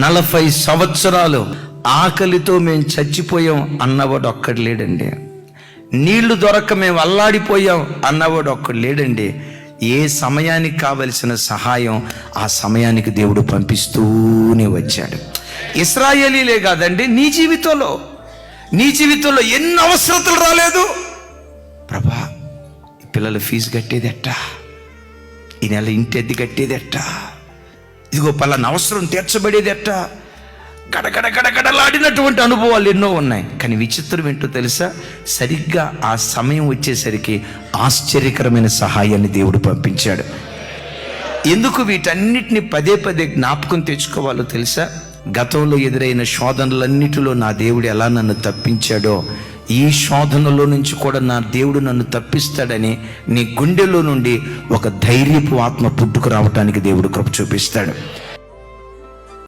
40 సంవత్సరాలు ఆకలితో మేము చచ్చిపోయాం అన్నవాడు ఒక్కడు లేడండి. నీళ్లు దొరక్క మేము అల్లాడిపోయాం అన్నవాడు ఒక్కడు లేడండి. ఏ సమయానికి కావలసిన సహాయం ఆ సమయానికి దేవుడు పంపిస్తూనే వచ్చాడు. ఇశ్రాయేలీలే కాదండి, నీ జీవితంలో ఎన్ని అవసరతలు రాలేదు. ప్రభా, పిల్లల ఫీజు కట్టేది ఎట్టా, ఈ నెల ఇంటి అద్దె కట్టేది ఎట్టా, ఇదిగో పలానా అవసరం తీర్చబడేది ఎట్టా, గడగడలాడినటువంటి అనుభవాలు ఎన్నో ఉన్నాయి. కానీ విచిత్రం ఏంటో తెలుసా, సరిగ్గా ఆ సమయం వచ్చేసరికి ఆశ్చర్యకరమైన సహాయాన్ని దేవుడు పంపించాడు. ఎందుకు వీటన్నిటిని పదే పదే జ్ఞాపకం తెచ్చుకోవాలో తెలుసా? గతంలో ఎదురైన శోధనలన్నిటిలో నా దేవుడు ఎలా నన్ను తప్పించాడో, ఈ శోధనలో నుంచి కూడా నా దేవుడు నన్ను తప్పిస్తాడని నీ గుండెలో నుండి ఒక ధైర్యపు ఆత్మ పుట్టుకు రావటానికి దేవుడు కృప చూపిస్తాడు.